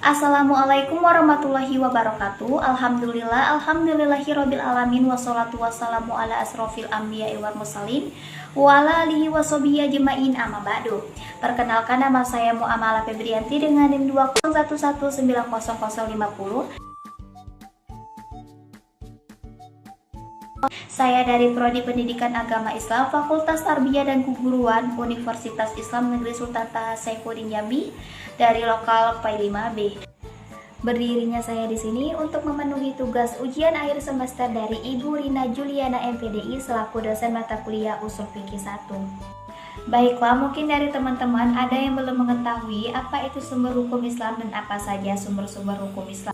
Assalamualaikum warahmatullahi wabarakatuh. Alhamdulillahirabbil alamin, wassalatu wassalamu ala asrofil anbiya'i wal mursalin wa ala alihi washabihi ajmain, amma ba'du. Perkenalkan, nama saya Muamalah Febrianti dengan NIM 201190050. Saya dari Prodi Pendidikan Agama Islam, Fakultas Tarbiyah dan Keguruan, Universitas Islam Negeri Sultan Taha Saifuddin Jambi, dari lokal P5B. Berdirinya saya di sini untuk memenuhi tugas ujian akhir semester dari Ibu Rina Juliana MPDI selaku dosen mata kuliah Ushul Fikih 1. Baiklah, mungkin dari teman-teman ada yang belum mengetahui apa itu sumber hukum Islam dan apa saja sumber-sumber hukum Islam.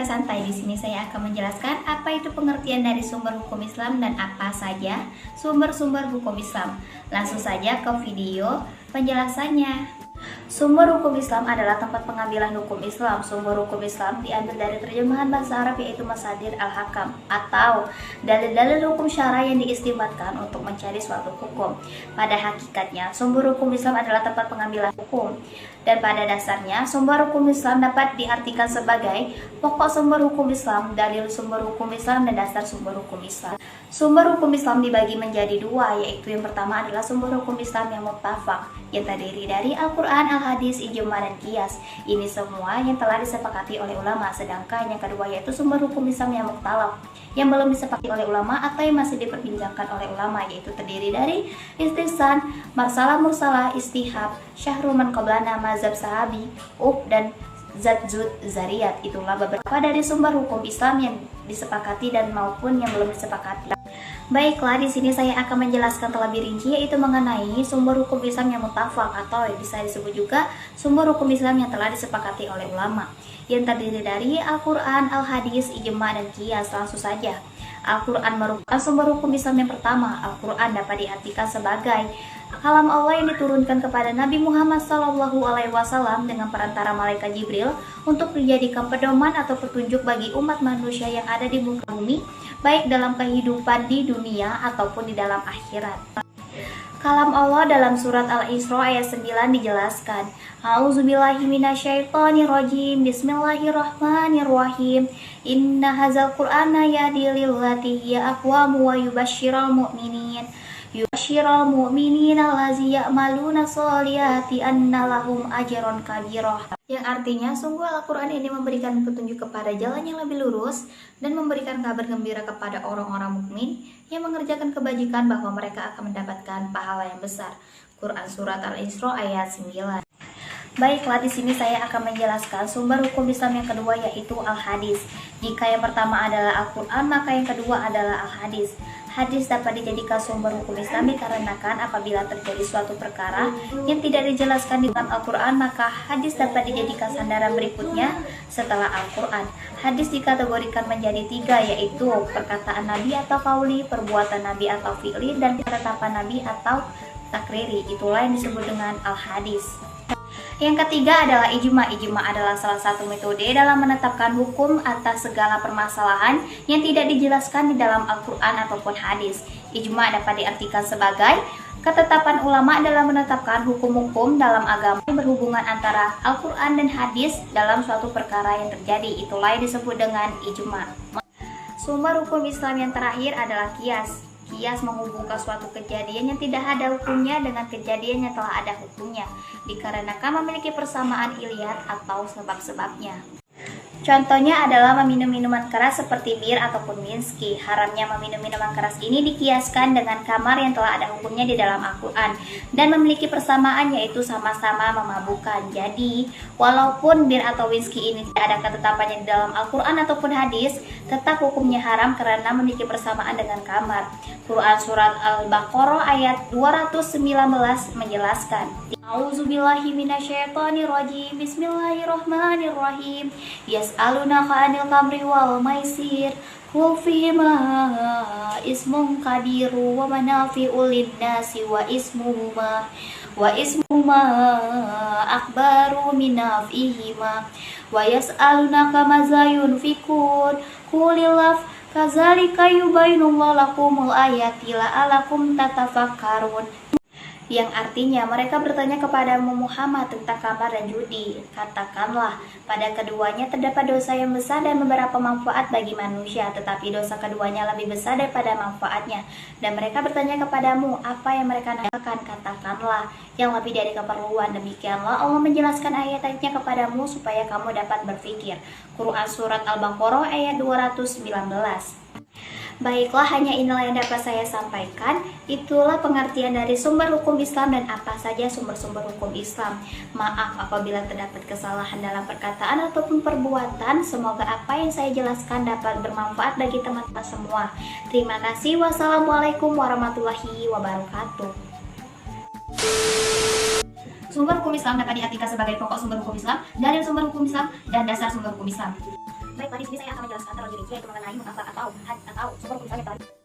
Santai, di sini saya akan menjelaskan apa itu pengertian dari sumber hukum Islam dan apa saja sumber-sumber hukum Islam. Langsung saja ke video penjelasannya. Sumber hukum Islam adalah tempat pengambilan hukum Islam. Sumber hukum Islam diambil dari terjemahan bahasa Arab, yaitu masadir al-hakam atau dalil-dalil hukum syara yang diistimbatkan untuk mencari suatu hukum. Pada hakikatnya, sumber hukum Islam adalah tempat pengambilan hukum. Dan pada dasarnya, sumber hukum Islam dapat diartikan sebagai pokok sumber hukum Islam, dalil sumber hukum Islam, dan dasar sumber hukum Islam. Sumber hukum Islam dibagi menjadi dua, yaitu yang pertama adalah sumber hukum Islam yang muttafaq, yang terdiri dari Al-Quran, Al-Hadis, Ijma, dan Qiyas. Ini semua yang telah disepakati oleh ulama. Sedangkan yang kedua yaitu sumber hukum Islam yang mukhtalaf, yang belum disepakati oleh ulama atau yang masih diperbincangkan oleh ulama, yaitu terdiri dari istihsan, marsalah mursalah, istihab, syahrul man qablana, mazhab sahabi, dan zadzud zariyat. Itulah beberapa dari sumber hukum Islam yang disepakati dan maupun yang belum disepakati. Baiklah, di sini saya akan menjelaskan terlebih rinci, yaitu mengenai sumber hukum Islam yang muttafaq atau bisa disebut juga sumber hukum Islam yang telah disepakati oleh ulama, yang terdiri dari Al-Quran, Al-Hadis, Ijma, dan Qiyas. Langsung saja. Al-Quran merupakan sumber hukum Islam yang pertama. Al-Quran dapat diartikan sebagai kalam Allah yang diturunkan kepada Nabi Muhammad SAW dengan perantara malaikat Jibril untuk dijadikan pedoman atau petunjuk bagi umat manusia yang ada di muka bumi, baik dalam kehidupan di dunia ataupun di dalam akhirat. Kalam Allah dalam surat Al-Isra ayat 9 dijelaskan, A'udzubillahi minasyaitonirrajim, Bismillahirrahmanirrahim, Inna hazal Qur'ana yahdi lillati hiya aqwam wa yubashshiral mu'minin allazi ya'maluna sholihati anna lahum ajran kabirah. Yang artinya, sungguh Al-Quran ini memberikan petunjuk kepada jalan yang lebih lurus dan memberikan kabar gembira kepada orang-orang mukmin yang mengerjakan kebajikan bahwa mereka akan mendapatkan pahala yang besar. Quran surat Al-Isra ayat 9. Baiklah, di sini saya akan menjelaskan sumber hukum Islam yang kedua, yaitu Al-Hadis. Jika yang pertama adalah Al-Quran, maka yang kedua adalah Al-Hadis. Hadis dapat dijadikan sumber hukum Islam dikarenakan apabila terjadi suatu perkara yang tidak dijelaskan di dalam Al-Quran, maka hadis dapat dijadikan sandaran berikutnya setelah Al-Quran. Hadis dikategorikan menjadi tiga, yaitu perkataan Nabi atau qauli, perbuatan Nabi atau fi'li, dan ketetapan Nabi atau takriri. Itulah yang disebut dengan Al-Hadis. Yang ketiga adalah ijma. Ijma adalah salah satu metode dalam menetapkan hukum atas segala permasalahan yang tidak dijelaskan di dalam Al-Quran ataupun hadis. Ijma dapat diartikan sebagai ketetapan ulama dalam menetapkan hukum-hukum dalam agama yang berhubungan antara Al-Quran dan hadis dalam suatu perkara yang terjadi. Itulah yang disebut dengan ijma. Sumber hukum Islam yang terakhir adalah qiyas. Qiyas menghubungkan suatu kejadian yang tidak ada hukumnya dengan kejadian yang telah ada hukumnya, dikarenakan memiliki persamaan iliyat atau sebab-sebabnya. Contohnya adalah meminum minuman keras seperti bir ataupun whisky. Haramnya meminum minuman keras ini dikiaskan dengan khamar yang telah ada hukumnya di dalam Al-Quran dan memiliki persamaan, yaitu sama-sama memabukkan. Jadi, walaupun bir atau whisky ini tidak ada ketetapannya di dalam Al-Quran ataupun hadis, tetap hukumnya haram karena memiliki persamaan dengan khamar. Quran surat Al-Baqarah ayat 219 menjelaskan, A'udzubillahi minasyaitonirrajim, Bismillahirrahmanirrahim, Yas'alunaka 'anil khamri wal maisir, qul fihima ismun kabiru wa manafi'u lin-nasi wa ismuhuma akbaru min naf'ihima wa yas'alunaka madza yunfikun qulil kazalika yubayyinullahu lakumul ayati la'alakum tatafakkarun. yang artinya mereka bertanya kepadamu Muhammad tentang kamar dan judi. Katakanlah, pada keduanya terdapat dosa yang besar dan beberapa manfaat bagi manusia, tetapi dosa keduanya lebih besar daripada manfaatnya. Dan mereka bertanya kepadamu, apa yang mereka nanyakan? Katakanlah, yang lebih dari keperluan. Demikianlah Allah menjelaskan ayat-ayatnya kepadamu supaya kamu dapat berpikir. Quran Surat Al-Baqarah ayat 219. Baiklah, hanya inilah yang dapat saya sampaikan. Itulah pengertian dari sumber hukum Islam dan apa saja sumber-sumber hukum Islam. Maaf apabila terdapat kesalahan dalam perkataan ataupun perbuatan. Semoga apa yang saya jelaskan dapat bermanfaat bagi teman-teman semua. Terima kasih. Wassalamualaikum warahmatullahi wabarakatuh. Sumber hukum Islam dapat diartikan sebagai pokok sumber hukum Islam, dalil sumber hukum Islam, dan dasar sumber hukum Islam. Baiklah, di sini saya akan menjelaskan terlebih rinci yaitu mengenai mutafak atau sumber hukum Islam yang telah